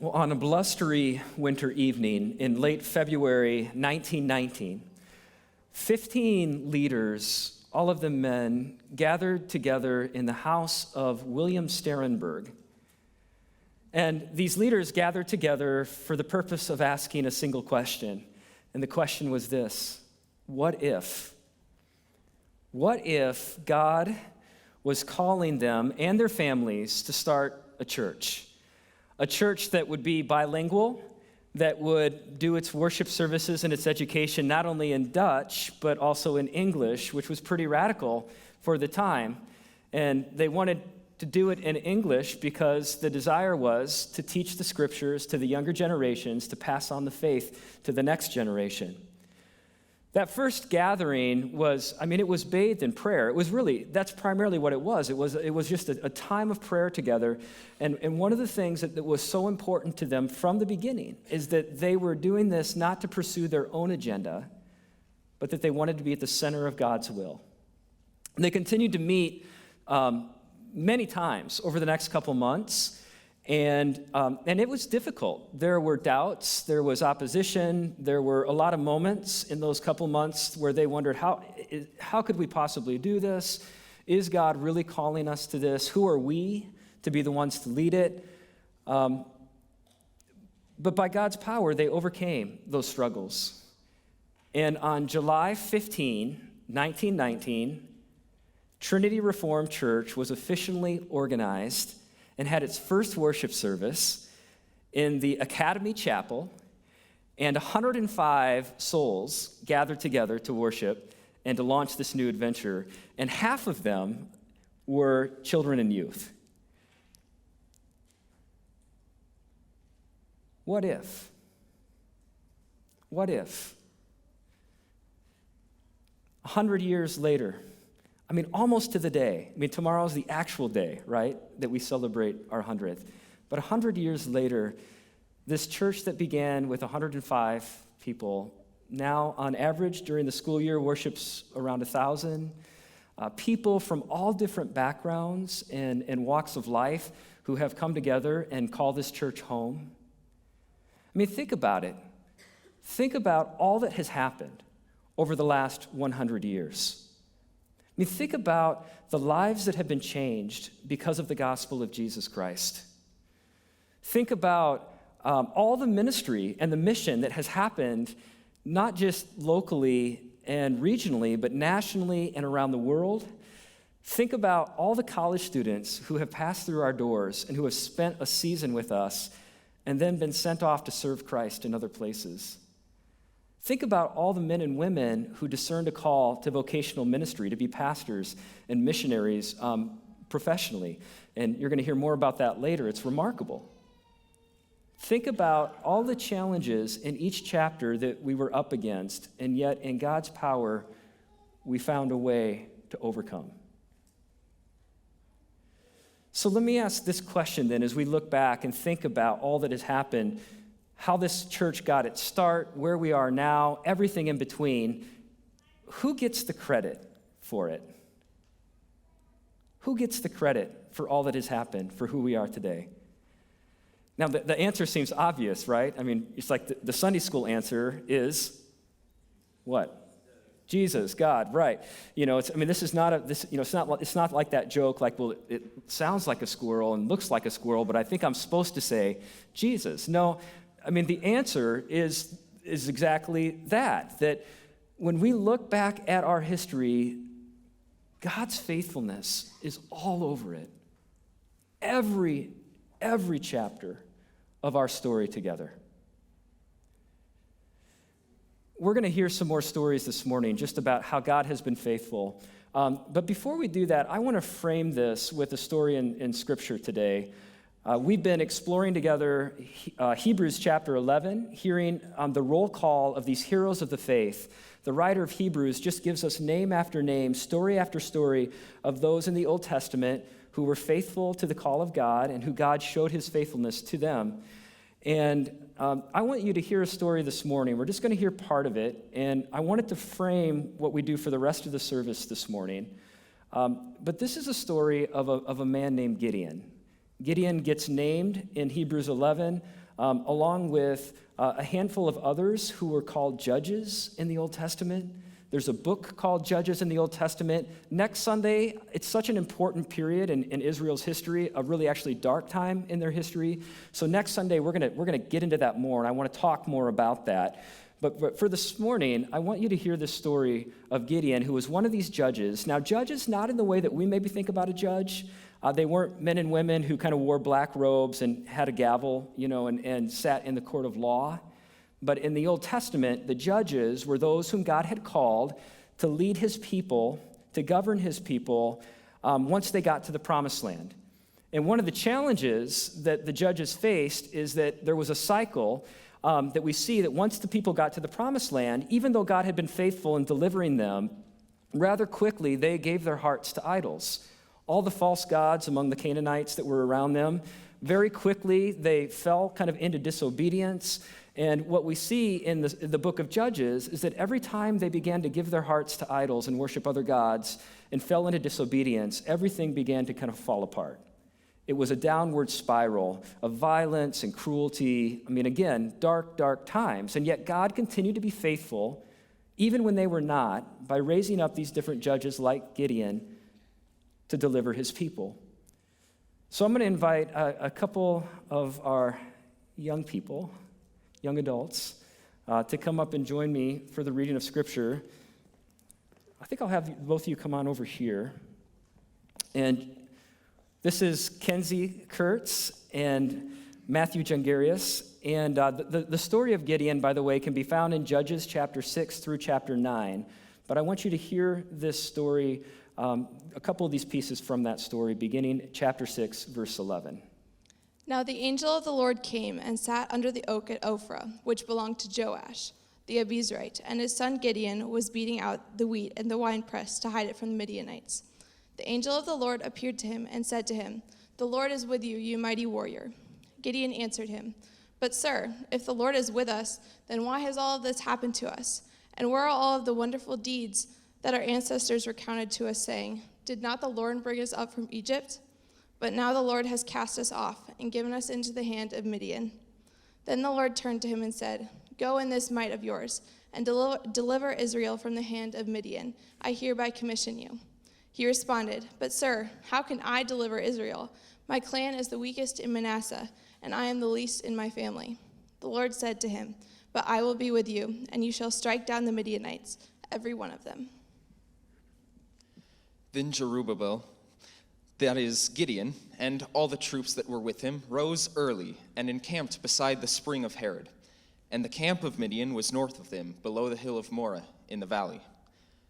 Well, on a blustery winter evening in late February 1919, 15 leaders, all of them men, gathered together in the house of William Sterenberg. And these leaders gathered together for the purpose of asking a single question. And the question was this: what if? What if God was calling them and their families to start a church? A church that would be bilingual, that would do its worship services and its education not only in Dutch, but also in English, which was pretty radical for the time. And they wanted to do it in English because the desire was to teach the scriptures to the younger generations, to pass on the faith to the next generation. That first gathering it was bathed in prayer. It was really, that's primarily what it was. It was just a time of prayer together. And one of the things that was so important to them from the beginning is that they were doing this not to pursue their own agenda, but that they wanted to be at the center of God's will. And they continued to meet many times over the next couple months. And it was difficult. There were doubts, there was opposition, there were a lot of moments in those couple months where they wondered, how could we possibly do this? Is God really calling us to this? Who are we to be the ones to lead it? But by God's power, they overcame those struggles. And on July 15, 1919, Trinity Reformed Church was officially organized and had its first worship service in the Academy Chapel, and 105 souls gathered together to worship and to launch this new adventure, and half of them were children and youth. What if? What if? 100 years later, almost to the day. Tomorrow's the actual day, right, that we celebrate our 100th. But 100 years later, this church that began with 105 people, now on average during the school year worships around 1,000. People from all different backgrounds and walks of life who have come together and call this church home. Think about it. Think about all that has happened over the last 100 years. Think about the lives that have been changed because of the gospel of Jesus Christ. Think about all the ministry and the mission that has happened, not just locally and regionally, but nationally and around the world. Think about all the college students who have passed through our doors and who have spent a season with us and then been sent off to serve Christ in other places. Think about all the men and women who discerned a call to vocational ministry, to be pastors and missionaries professionally. And you're going to hear more about that later. It's remarkable. Think about all the challenges in each chapter that we were up against, and yet in God's power, we found a way to overcome. So let me ask this question then as we look back and think about all that has happened, how this church got its start, where we are now, everything in between. Who gets the credit for it? Who gets the credit for all that has happened, for who we are today? Now, the answer seems obvious, right? It's like the Sunday school answer is what? Jesus, God, right? It's not like that joke. Like, well, it sounds like a squirrel and looks like a squirrel, but I think I'm supposed to say Jesus. No. The answer is exactly that when we look back at our history, God's faithfulness is all over it. Every chapter of our story together. We're going to hear some more stories this morning just about how God has been faithful. But before we do that, I want to frame this with a story in Scripture today. We've been exploring together Hebrews chapter 11, hearing the roll call of these heroes of the faith. The writer of Hebrews just gives us name after name, story after story of those in the Old Testament who were faithful to the call of God and who God showed his faithfulness to them. And I want you to hear a story this morning. We're just going to hear part of it, and I wanted to frame what we do for the rest of the service this morning. But this is a story of a man named Gideon. Gideon gets named in Hebrews 11 along with a handful of others who were called judges in the Old Testament. There's a book called Judges in the Old Testament. Next Sunday, it's such an important period in Israel's history, a really actually dark time in their history. So next Sunday, we're gonna get into that more, and I want to talk more about that. But for this morning, I want you to hear this story of Gideon, who was one of these judges. Now, judges, not in the way that we maybe think about a judge. They weren't men and women who kind of wore black robes and had a gavel, and sat in the court of law. But in the Old Testament, the judges were those whom God had called to lead his people, to govern his people, once they got to the promised land. And one of the challenges that the judges faced is that there was a cycle that we see that once the people got to the promised land, even though God had been faithful in delivering them, rather quickly they gave their hearts to idols. All the false gods among the Canaanites that were around them, very quickly they fell kind of into disobedience. And what we see in the book of Judges is that every time they began to give their hearts to idols and worship other gods and fell into disobedience, everything began to kind of fall apart. It was a downward spiral of violence and cruelty. I mean, again, dark, dark times. And yet God continued to be faithful, even when they were not, by raising up these different judges like Gideon to deliver his people. So I'm going to invite a couple of our young people, young adults, to come up and join me for the reading of Scripture. I think I'll have both of you come on over here. And this is Kenzie Kurtz and Matthew Jungarius. And the story of Gideon, by the way, can be found in Judges chapter 6 through chapter 9. But I want you to hear this story, a couple of these pieces from that story, beginning chapter 6, verse 11. Now the angel of the Lord came and sat under the oak at Ophrah, which belonged to Joash, the Abiezrite, and his son Gideon was beating out the wheat in the winepress to hide it from the Midianites. The angel of the Lord appeared to him and said to him, "The Lord is with you, you mighty warrior." Gideon answered him, "But sir, if the Lord is with us, then why has all of this happened to us? And where are all of the wonderful deeds that our ancestors recounted to us, saying, 'Did not the Lord bring us up from Egypt?' But now the Lord has cast us off and given us into the hand of Midian." Then the Lord turned to him and said, "Go in this might of yours, and deliver Israel from the hand of Midian. I hereby commission you." He responded, "But sir, how can I deliver Israel? My clan is the weakest in Manasseh, and I am the least in my family." The Lord said to him, "But I will be with you, and you shall strike down the Midianites, every one of them." Then Jerubbaal, that is Gideon, and all the troops that were with him, rose early and encamped beside the spring of Harod. And the camp of Midian was north of them, below the hill of Moreh in the valley.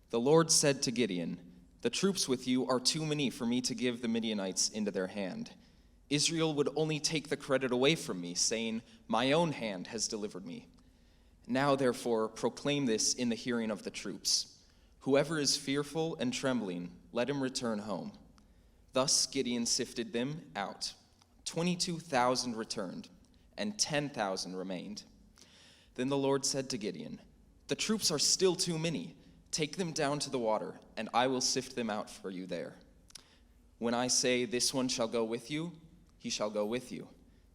The Lord said to Gideon, "The troops with you are too many for me to give the Midianites into their hand. Israel would only take the credit away from me, saying, 'My own hand has delivered me.' Now, therefore, proclaim this in the hearing of the troops. Whoever is fearful and trembling, let him return home." Thus Gideon sifted them out. 22,000 returned, and 10,000 remained. Then the Lord said to Gideon, "The troops are still too many. Take them down to the water, and I will sift them out for you there. When I say, 'This one shall go with you,' he shall go with you.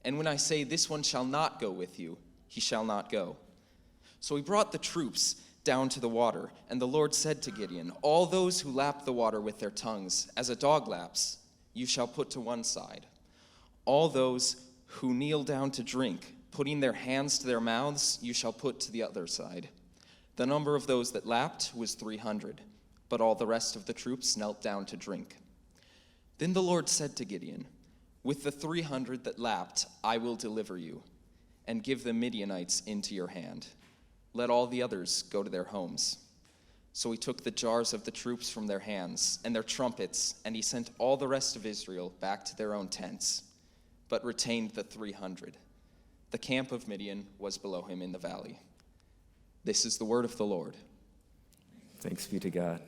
And when I say, 'This one shall not go with you,' he shall not go." So he brought the troops down to the water, and the Lord said to Gideon, "All those who lap the water with their tongues, as a dog laps, you shall put to one side. All those who kneel down to drink, putting their hands to their mouths, you shall put to the other side." The number of those that lapped was 300, but all the rest of the troops knelt down to drink. Then the Lord said to Gideon, "With the 300 that lapped, I will deliver you, and give the Midianites into your hand. Let all the others go to their homes." So he took the jars of the troops from their hands and their trumpets, and he sent all the rest of Israel back to their own tents, but retained the 300. The camp of Midian was below him in the valley. This is the word of the Lord. Thanks be to God.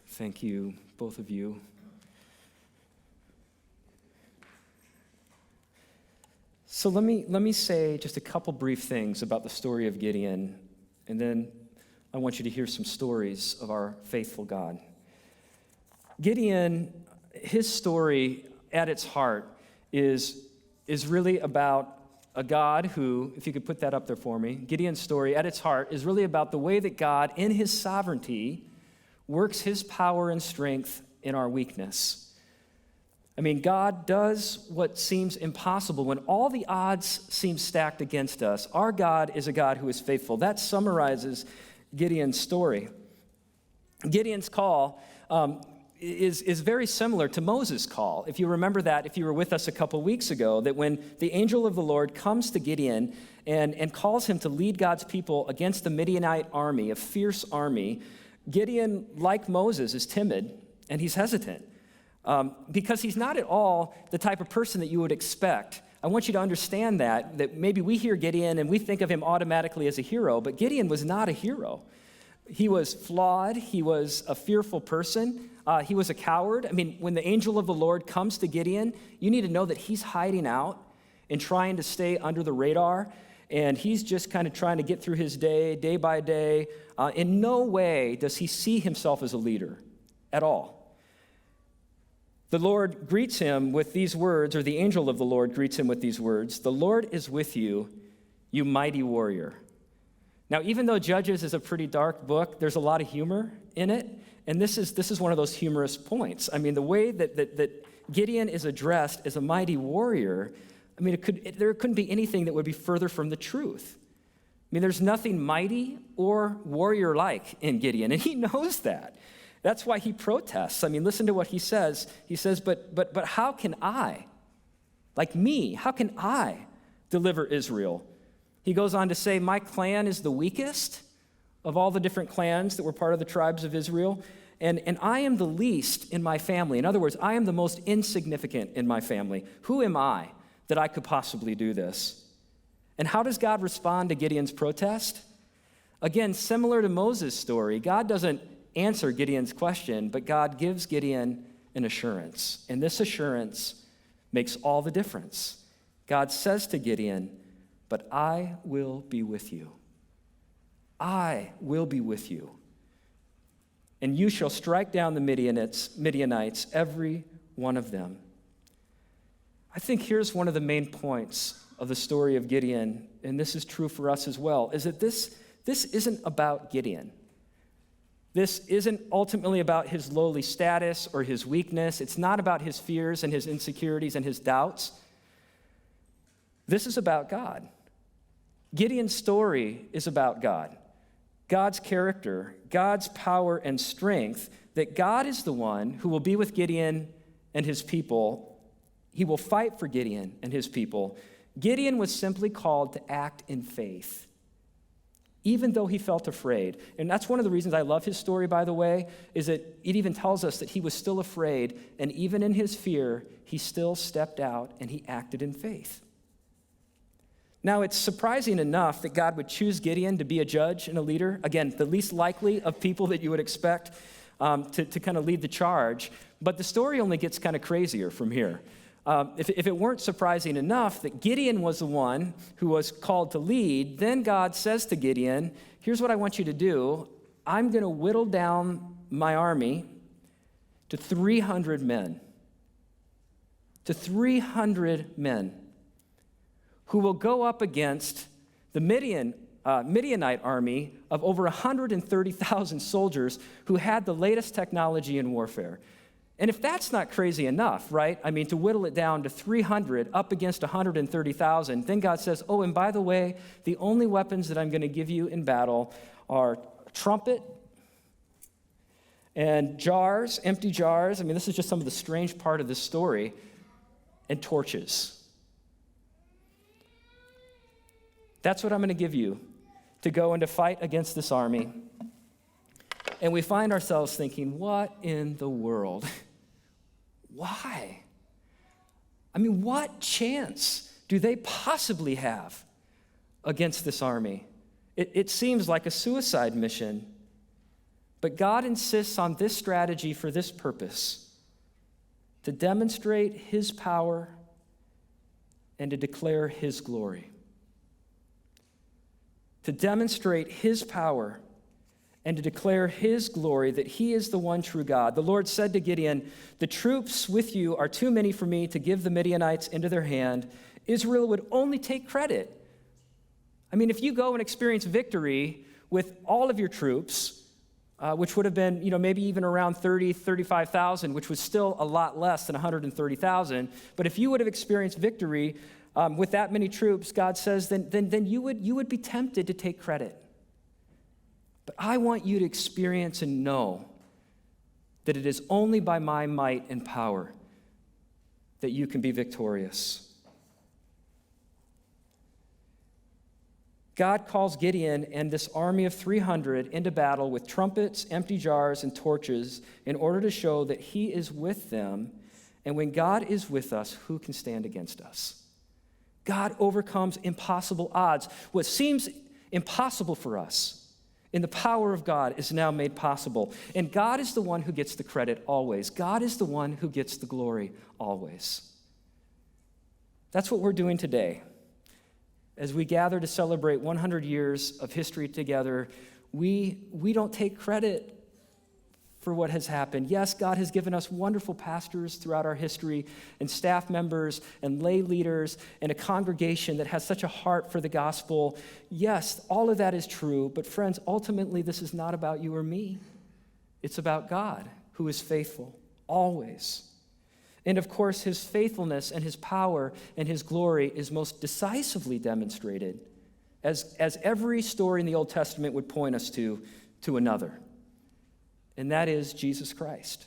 Thank you, both of you. So let me say just a couple brief things about the story of Gideon, and then I want you to hear some stories of our faithful God. Gideon, his story at its heart is really about a God who, if you could put that up there for me, Gideon's story at its heart is really about the way that God, in his sovereignty, works his power and strength in our weakness. I mean, God does what seems impossible when all the odds seem stacked against us. Our God is a God who is faithful. That summarizes Gideon's story. Gideon's call is very similar to Moses' call. If you remember that, if you were with us a couple weeks ago, that when the angel of the Lord comes to Gideon and calls him to lead God's people against the Midianite army, a fierce army, Gideon, like Moses, is timid and he's hesitant because he's not at all the type of person that you would expect. I want you to understand that maybe we hear Gideon and we think of him automatically as a hero, but Gideon was not a hero. He was flawed. He was a fearful person. He was a coward. I mean, when the angel of the Lord comes to Gideon, you need to know that he's hiding out and trying to stay under the radar, and he's just kind of trying to get through his day by day. In no way does he see himself as a leader at all. The Lord greets him with these words, or the angel of the Lord greets him with these words, "The Lord is with you, you mighty warrior." Now, even though Judges is a pretty dark book, there's a lot of humor in it, and this is one of those humorous points. I mean, the way that Gideon is addressed as a mighty warrior, I mean, there couldn't be anything that would be further from the truth. I mean, there's nothing mighty or warrior-like in Gideon, and he knows that. That's why he protests. I mean, listen to what he says. He says, but how can I, like me, how can I deliver Israel? He goes on to say, my clan is the weakest of all the different clans that were part of the tribes of Israel, and I am the least in my family. In other words, I am the most insignificant in my family. Who am I that I could possibly do this? And how does God respond to Gideon's protest? Again, similar to Moses' story, God doesn't answer Gideon's question, but God gives Gideon an assurance, and this assurance makes all the difference. God says to Gideon, "But I will be with you. I will be with you. And you shall strike down the Midianites, every one of them." I think here's one of the main points of the story of Gideon, and this is true for us as well, is that this isn't about Gideon. This isn't ultimately about his lowly status or his weakness. It's not about his fears and his insecurities and his doubts. This is about God. Gideon's story is about God, God's character, God's power and strength, that God is the one who will be with Gideon and his people. He will fight for Gideon and his people. Gideon was simply called to act in faith, even though he felt afraid. And that's one of the reasons I love his story, by the way, is that it even tells us that he was still afraid, and even in his fear, he still stepped out and he acted in faith. Now, it's surprising enough that God would choose Gideon to be a judge and a leader. Again, the least likely of people that you would expect to kind of lead the charge. But the story only gets kind of crazier from here. If it weren't surprising enough that Gideon was the one who was called to lead, then God says to Gideon, here's what I want you to do. I'm going to whittle down my army to 300 men. To 300 men who will go up against the Midianite army of over 130,000 soldiers who had the latest technology in warfare. And if that's not crazy enough, right? I mean, to whittle it down to 300 up against 130,000, then God says, oh, and by the way, the only weapons that I'm going to give you in battle are a trumpet and jars, empty jars. I mean, this is just some of the strange part of this story, and torches. That's what I'm going to give you to go and to fight against this army. And we find ourselves thinking, what in the world? Why? I mean, what chance do they possibly have against this army? It seems like a suicide mission. But God insists on this strategy for this purpose, to demonstrate his power and to declare his glory. To demonstrate his power and to declare his glory, that he is the one true God. The Lord said to Gideon, the troops with you are too many for me to give the Midianites into their hand. Israel would only take credit. I mean, if you go and experience victory with all of your troops, which would have been, maybe even around 35,000, which was still a lot less than 130,000. But if you would have experienced victory with that many troops, God says, then you would be tempted to take credit. But I want you to experience and know that it is only by my might and power that you can be victorious. God calls Gideon and this army of 300 into battle with trumpets, empty jars, and torches in order to show that he is with them. And when God is with us, who can stand against us? God overcomes impossible odds. What seems impossible for us, in the power of God, is now made possible. And God is the one who gets the credit always. God is the one who gets the glory always. That's what we're doing today. As we gather to celebrate 100 years of history together, we don't take credit for what has happened. Yes, God has given us wonderful pastors throughout our history, and staff members, and lay leaders, and a congregation that has such a heart for the gospel. Yes, all of that is true, but friends, ultimately this is not about you or me. It's about God, who is faithful, always. And of course, his faithfulness and his power and his glory is most decisively demonstrated, as every story in the Old Testament would point us to another. And that is Jesus Christ.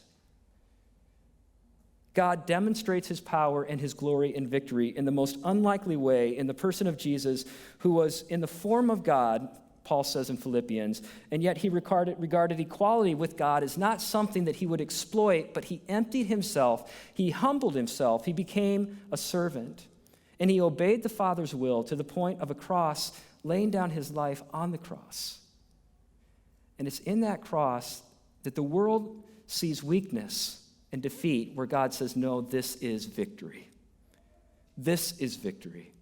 God demonstrates his power and his glory and victory in the most unlikely way in the person of Jesus, who was in the form of God, Paul says in Philippians, and yet he regarded equality with God as not something that he would exploit, but he emptied himself, he humbled himself, he became a servant, and he obeyed the Father's will to the point of a cross, laying down his life on the cross. And it's in that cross that the world sees weakness and defeat, where God says, no, this is victory. This is victory.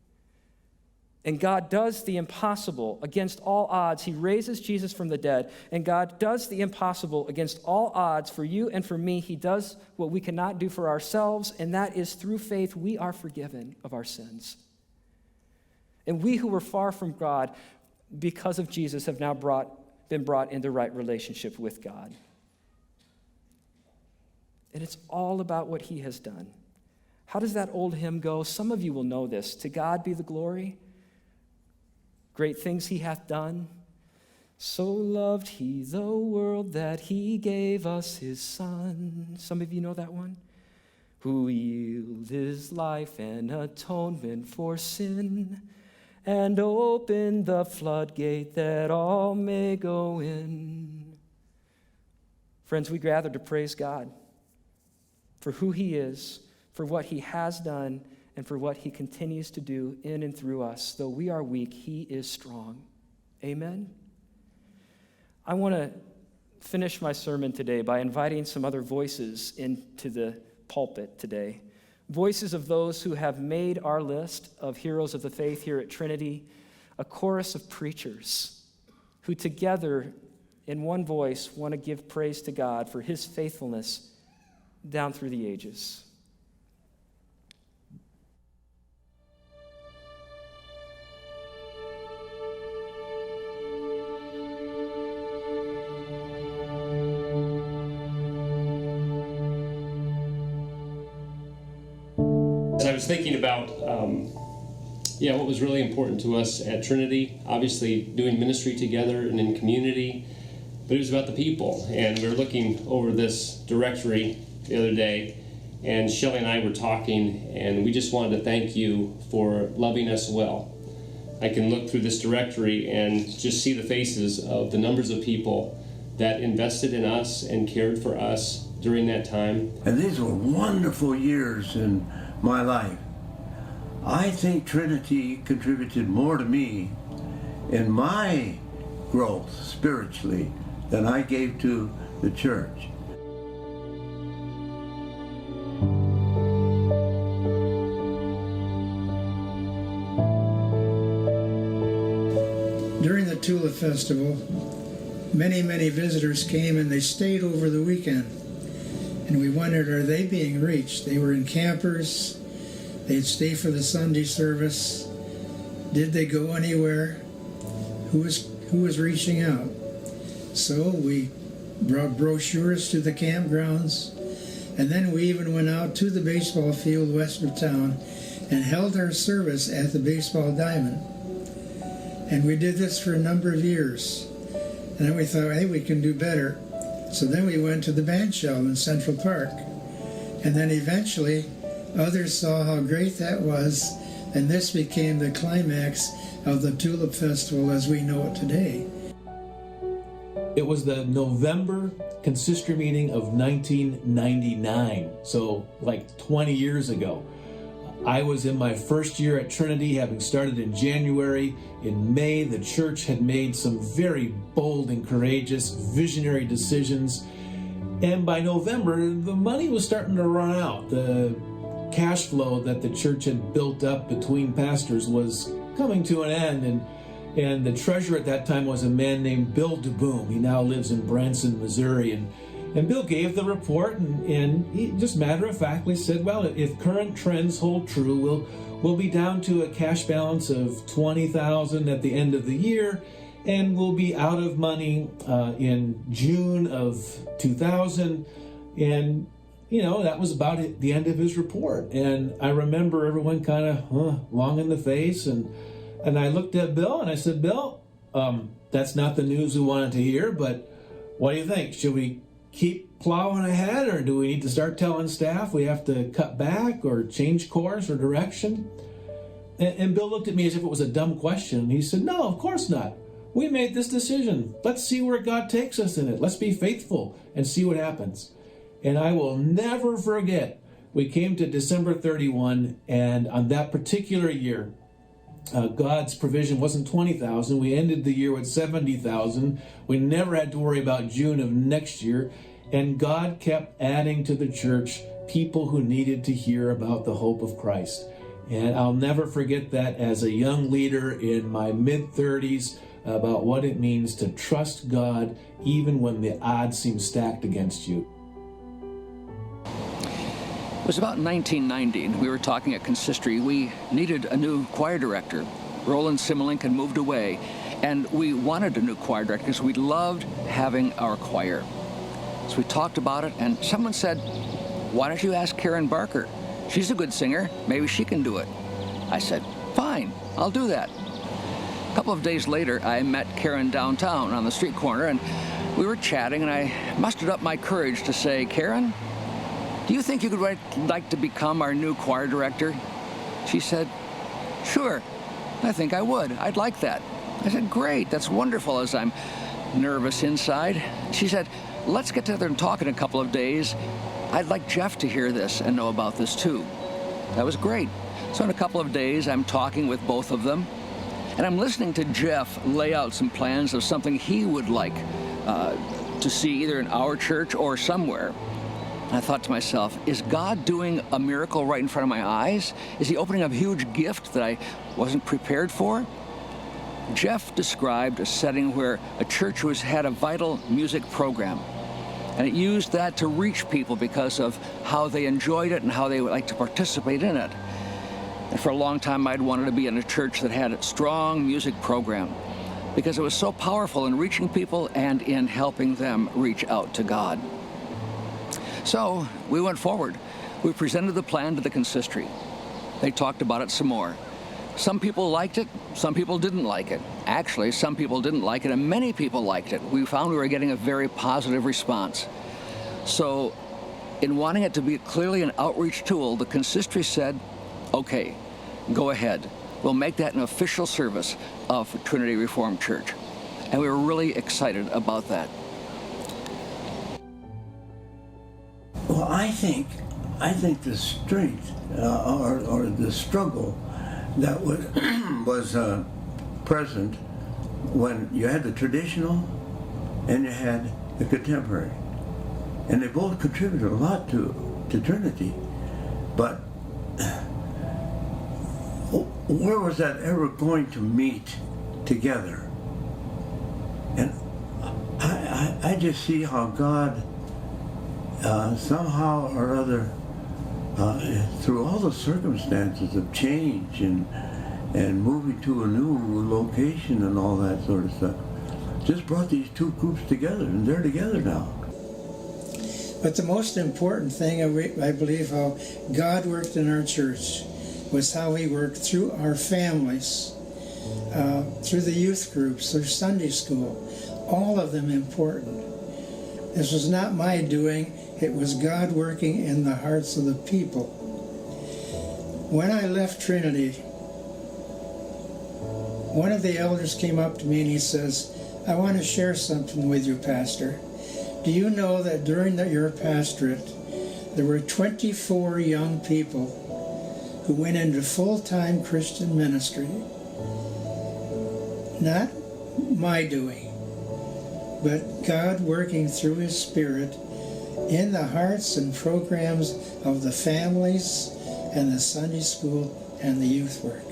And God does the impossible against all odds. He raises Jesus from the dead, and God does the impossible against all odds for you and for me. He does what we cannot do for ourselves, and that is through faith we are forgiven of our sins. And we who were far from God, because of Jesus, have now been brought into right relationship with God. And it's all about what he has done. How does that old hymn go? Some of you will know this. To God be the glory. Great things he hath done. So loved he the world that he gave us his Son. Some of you know that one. Who yielded his life and atonement for sin, and opened the floodgate that all may go in. Friends, we gather to praise God for who he is, for what he has done, and for what he continues to do in and through us. Though we are weak, he is strong. Amen? I want to finish my sermon today by inviting some other voices into the pulpit today. Voices of those who have made our list of heroes of the faith here at Trinity, a chorus of preachers who together in one voice want to give praise to God for his faithfulness down through the ages. And I was thinking about, what was really important to us at Trinity, obviously doing ministry together and in community, but it was about the people. And we were looking over this directory the other day, and Shelley and I were talking, and we just wanted to thank you for loving us well. I can look through this directory and just see the faces of the numbers of people that invested in us and cared for us during that time. And these were wonderful years in my life. I think Trinity contributed more to me in my growth spiritually than I gave to the church. During the Tulip Festival, many visitors came, and they stayed over the weekend. And we wondered, are they being reached? They were in campers. They'd stay for the Sunday service. Did they go anywhere? Who was reaching out? So we brought brochures to the campgrounds, and then we even went out to the baseball field west of town and held our service at the baseball diamond. And we did this for a number of years. And then we thought, hey, we can do better. So then we went to the band shell in Central Park. And then eventually, others saw how great that was, and this became the climax of the Tulip Festival as we know it today. It was the November consistory meeting of 1999, so like 20 years ago. I was in my first year at Trinity, having started in January. In May, the church had made some very bold and courageous, visionary decisions. And by November, the money was starting to run out. The cash flow that the church had built up between pastors was coming to an end. And the treasurer at that time was a man named Bill DeBoom. He now lives in Branson, Missouri. And Bill gave the report, and he just matter-of-factly said, well, if current trends hold true, we'll be down to a cash balance of $20,000 at the end of the year, and we'll be out of money in June of 2000. And, you know, that was about the end of his report. And I remember everyone kind of long in the face, and I looked at Bill, and I said, Bill, that's not the news we wanted to hear, but what do you think? Should we keep plowing ahead, or do we need to start telling staff we have to cut back or change course or direction? And Bill looked at me as if it was a dumb question. He said, no, of course not. We made this decision. Let's see where God takes us in it. Let's be faithful and see what happens. And I will never forget, we came to December 31, and on that particular year, God's provision wasn't $20,000. We ended the year with $70,000. We never had to worry about June of next year. And God kept adding to the church people who needed to hear about the hope of Christ. And I'll never forget that as a young leader in my mid-30s, about what it means to trust God even when the odds seem stacked against you. It was about 1990, and we were talking at consistory. We needed a new choir director. Roland Simmelink had moved away, and we wanted a new choir director because we loved having our choir. So we talked about it, and someone said, why don't you ask Karen Barker? She's a good singer. Maybe she can do it. I said, fine, I'll do that. A couple of days later, I met Karen downtown on the street corner, and we were chatting, and I mustered up my courage to say, Karen, do you think you could like to become our new choir director? She said, sure, I think I would. I'd like that. I said, great, that's wonderful, as I'm nervous inside. She said, let's get together and talk in a couple of days. I'd like Jeff to hear this and know about this too. That was great. So in a couple of days, I'm talking with both of them, and I'm listening to Jeff lay out some plans of something he would like to see either in our church or somewhere. And I thought to myself, is God doing a miracle right in front of my eyes? Is he opening up a huge gift that I wasn't prepared for? Jeff described a setting where a church had a vital music program, and it used that to reach people because of how they enjoyed it and how they would like to participate in it. And for a long time, I'd wanted to be in a church that had a strong music program because it was so powerful in reaching people and in helping them reach out to God. So we went forward. We presented the plan to the consistory. They talked about it some more. Some people liked it, some people didn't like it. Actually, some people didn't like it, and many people liked it. We found we were getting a very positive response. So in wanting it to be clearly an outreach tool, the consistory said, okay, go ahead. We'll make that an official service of Trinity Reformed Church. And we were really excited about that. Well, I think the strength or the struggle that was present when you had the traditional and you had the contemporary, and they both contributed a lot to Trinity, but where was that ever going to meet together? And I just see how God somehow or other through all the circumstances of change and moving to a new location and all that sort of stuff, just brought these two groups together, and they're together now. But the most important thing, I believe, how God worked in our church was how He worked through our families, through the youth groups, through Sunday school, all of them important. This was not my doing, it was God working in the hearts of the people. When I left Trinity, one of the elders came up to me and he says, "I want to share something with you, Pastor. Do you know that during your pastorate, there were 24 young people who went into full-time Christian ministry? Not my doing, but God working through His Spirit in the hearts and programs of the families and the Sunday school and the youth work."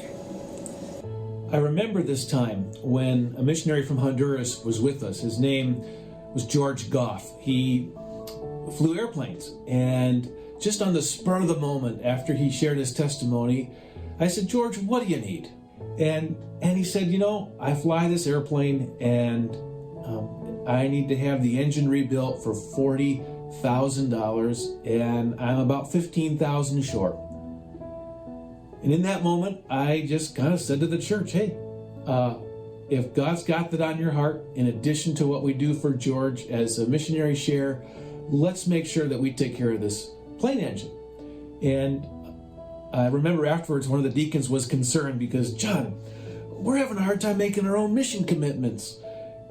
I remember this time when a missionary from Honduras was with us. His name was George Goff. He flew airplanes, and just on the spur of the moment after he shared his testimony, I said, "George, what do you need?" And he said, "You know, I fly this airplane and I need to have the engine rebuilt for $40,000 and I'm about $15,000 short." And in that moment, I just kind of said to the church, "Hey, if God's got that on your heart, in addition to what we do for George as a missionary share, let's make sure that we take care of this plane engine." And I remember afterwards, one of the deacons was concerned because, "John, we're having a hard time making our own mission commitments."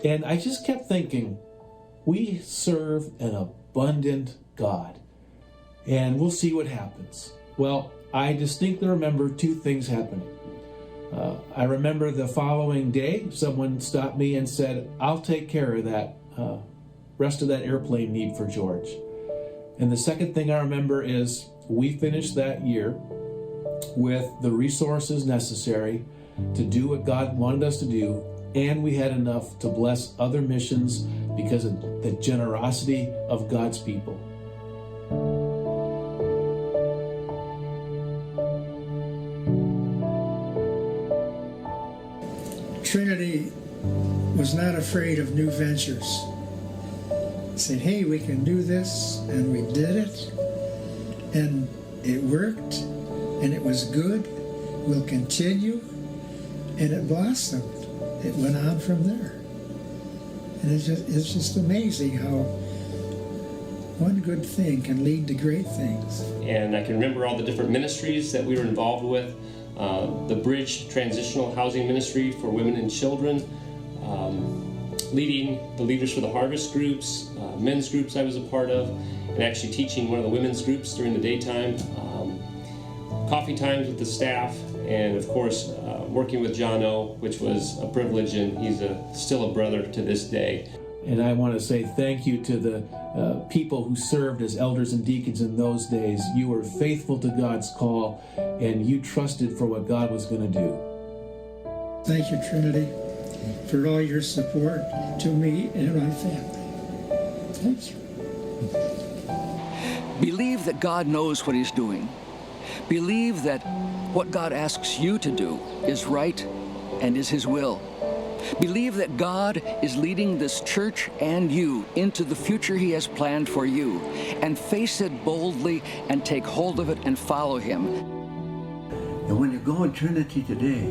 And I just kept thinking, we serve an abundant God, and we'll see what happens. Well, I distinctly remember two things happening. I remember the following day, someone stopped me and said, "I'll take care of that rest of that airplane need for George." And the second thing I remember is we finished that year with the resources necessary to do what God wanted us to do, and we had enough to bless other missions because of the generosity of God's people. Trinity was not afraid of new ventures. Said, "Hey, we can do this," and we did it, and it worked, and it was good. We'll continue, and it blossomed. It went on from there, and it's just amazing how one good thing can lead to great things. And I can remember all the different ministries that we were involved with. The Bridge Transitional Housing Ministry for Women and Children, leading the Leaders for the Harvest groups, men's groups I was a part of, and actually teaching one of the women's groups during the daytime, coffee times with the staff, and of course working with John O., which was a privilege, and he's still a brother to this day. And I want to say thank you to the people who served as elders and deacons in those days. You were faithful to God's call, and you trusted for what God was going to do. Thank you, Trinity, for all your support to me and my family. Thank you. Believe that God knows what He's doing. Believe that what God asks you to do is right and is His will. Believe that God is leading this church and you into the future He has planned for you, and face it boldly and take hold of it and follow Him. And when you go in Trinity today,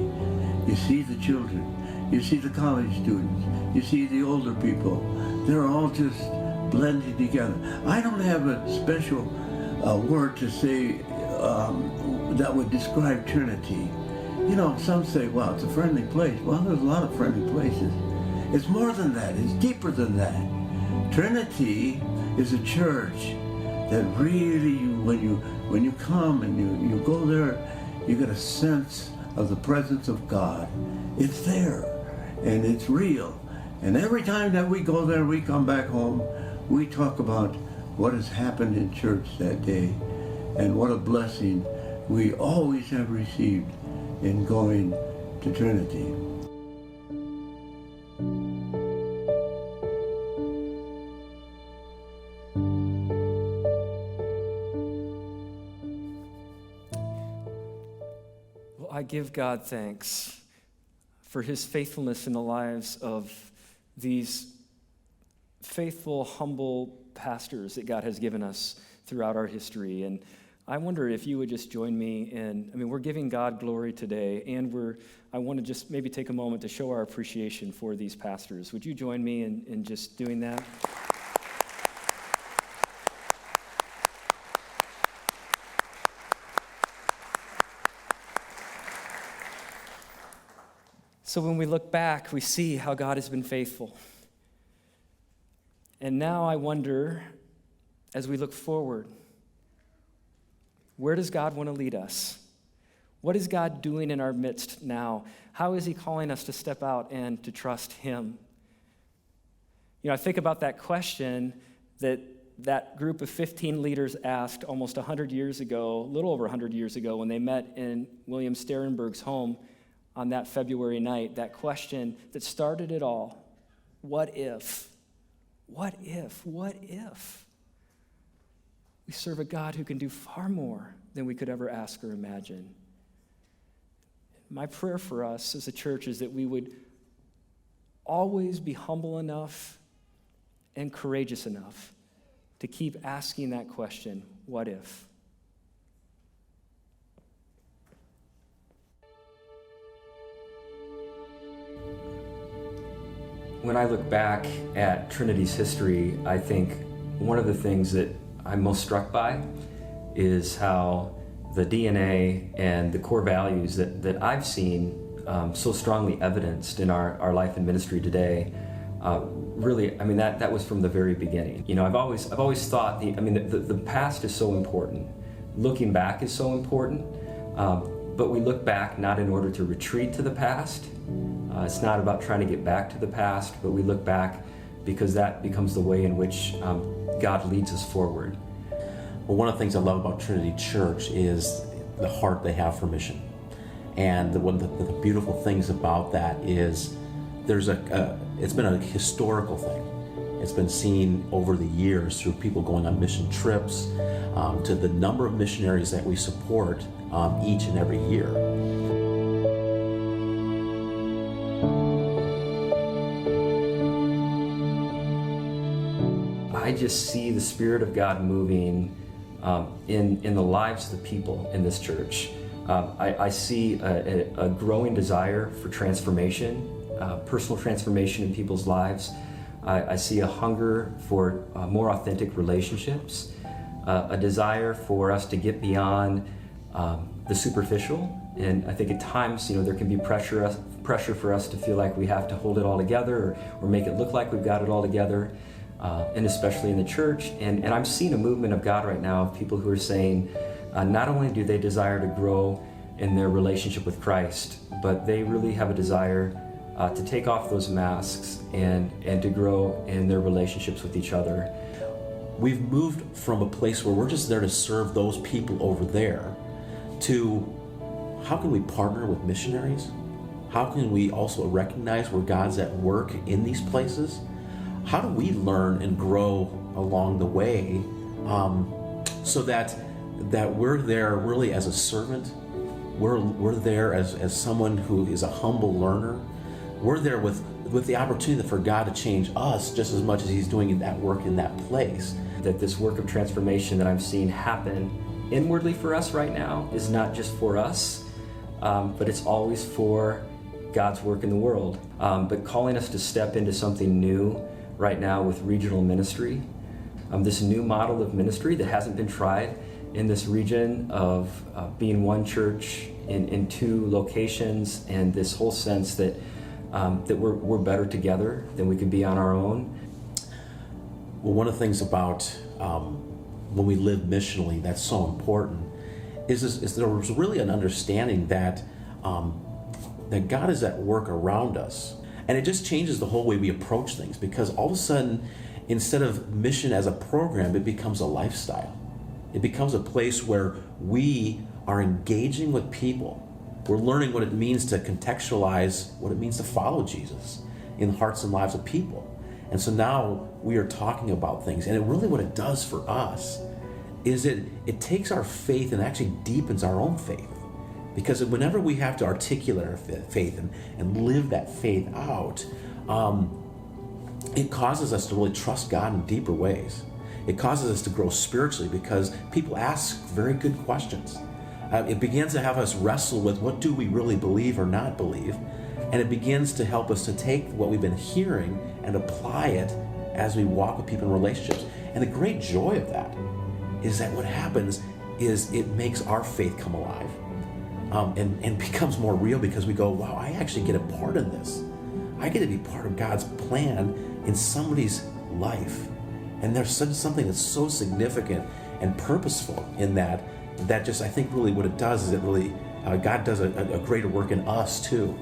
you see the children, you see the college students, you see the older people. They're all just blended together. I don't have a special word to say that would describe Trinity. You know, some say, well, it's a friendly place. Well, there's a lot of friendly places. It's more than that. It's deeper than that. Trinity is a church that really, when you come and you go there, you get a sense of the presence of God. It's there, and it's real. And every time that we go there, we come back home, we talk about what has happened in church that day, and what a blessing we always have received in going to Trinity. give God thanks for his faithfulness in the lives of these faithful, humble pastors that God has given us throughout our history. And I wonder if you would just join me in, we're giving God glory today, and I want to just maybe take a moment to show our appreciation for these pastors. Would you join me in just doing that? So when we look back, we see how God has been faithful. And now I wonder, as we look forward, where does God want to lead us? What is God doing in our midst now? How is he calling us to step out and to trust him? I think about that question that group of 15 leaders asked almost 100 years ago, a little over 100 years ago, when they met in William Sterenberg's home on that February night, that question that started it all: what if? What if? What if? We serve a God who can do far more than we could ever ask or imagine. My prayer for us as a church is that we would always be humble enough and courageous enough to keep asking that question, what if? When I look back at Trinity's history, I think one of the things that I'm most struck by is how the DNA and the core values that I've seen so strongly evidenced in our life and ministry today, that was from the very beginning. I've always thought the past is so important. Looking back is so important, but we look back not in order to retreat to the past. It's not about trying to get back to the past, but we look back because that becomes the way in which God leads us forward. Well, one of the things I love about Trinity Church is the heart they have for mission. And one of the beautiful things about that is it's been a historical thing. It's been seen over the years through people going on mission trips, to the number of missionaries that we support each and every year. I just see the Spirit of God moving in the lives of the people in this church. I see a growing desire for transformation, personal transformation in people's lives. I see a hunger for more authentic relationships, a desire for us to get beyond the superficial. And I think at times, there can be pressure for us to feel like we have to hold it all together or make it look like we've got it all together. And especially in the church. And I'm seeing a movement of God right now of people who are saying, not only do they desire to grow in their relationship with Christ, but they really have a desire to take off those masks and to grow in their relationships with each other. We've moved from a place where we're just there to serve those people over there to how can we partner with missionaries? How can we also recognize where God's at work in these places? How do we learn and grow along the way so that we're there really as a servant? We're there as someone who is a humble learner. We're there with the opportunity for God to change us just as much as he's doing that work in that place. That this work of transformation that I'm seeing happen inwardly for us right now is not just for us, but it's always for God's work in the world. But calling us to step into something new right now with regional ministry, this new model of ministry that hasn't been tried in this region of being one church in two locations, and this whole sense that we're better together than we could be on our own. Well, one of the things about when we live missionally that's so important is there was really an understanding that God is at work around us. And it just changes the whole way we approach things, because all of a sudden, instead of mission as a program, it becomes a lifestyle. It becomes a place where we are engaging with people. We're learning what it means to contextualize what it means to follow Jesus in the hearts and lives of people. And so now we are talking about things. And what it does for us is it takes our faith and actually deepens our own faith. Because whenever we have to articulate our faith and live that faith out, it causes us to really trust God in deeper ways. It causes us to grow spiritually because people ask very good questions. It begins to have us wrestle with what do we really believe or not believe, and it begins to help us to take what we've been hearing and apply it as we walk with people in relationships. And the great joy of that is that what happens is it makes our faith come alive and becomes more real because we go, wow, I actually get a part in this. I get to be part of God's plan in somebody's life. And there's something that's so significant and purposeful in that just, I think really what it does is it really, God does a greater work in us too.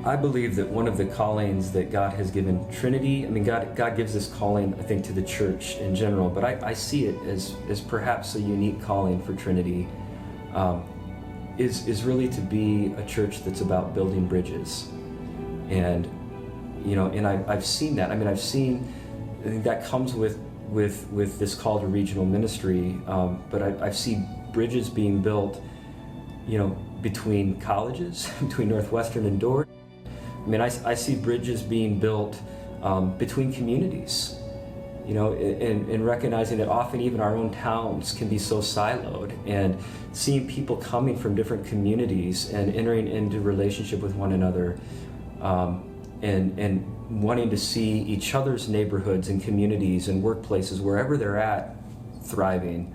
I believe that one of the callings that God has given Trinity, God gives this calling, I think, to the church in general, but I see it as perhaps a unique calling for Trinity, is really to be a church that's about building bridges. And, and I've seen that. I think that comes with this call to regional ministry, but I've seen bridges being built, between colleges, between Northwestern and Dordt. I see bridges being built between communities, and recognizing that often even our own towns can be so siloed, and seeing people coming from different communities and entering into relationship with one another, and wanting to see each other's neighborhoods and communities and workplaces, wherever they're at, thriving.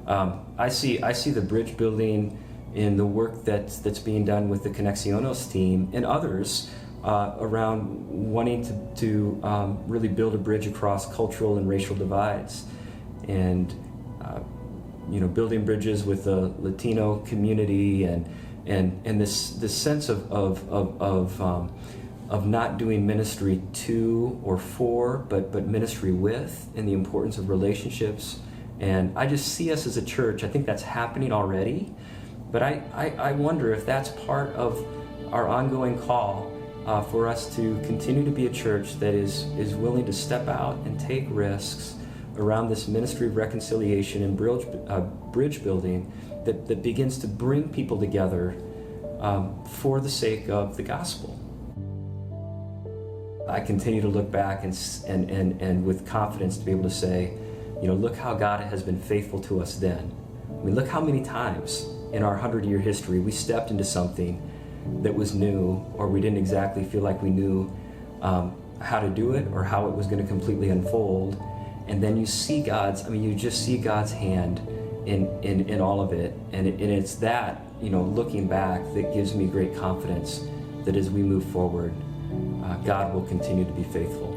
I see the bridge building in the work that's being done with the Conexionos team and others around wanting to really build a bridge across cultural and racial divides, and building bridges with the Latino community, and this sense of not doing ministry to or for, but ministry with, and the importance of relationships. And I just see us as a church. I think that's happening already, but I wonder if that's part of our ongoing call for us to continue to be a church that is willing to step out and take risks around this ministry of reconciliation and bridge building that begins to bring people together for the sake of the gospel. I continue to look back and with confidence to be able to say, look how God has been faithful to us then. Look how many times in our 100-year history we stepped into something that was new, or we didn't exactly feel like we knew how to do it or how it was going to completely unfold. And then you see you just see God's hand in all of it. And it's that, looking back, that gives me great confidence that as we move forward, God will continue to be faithful.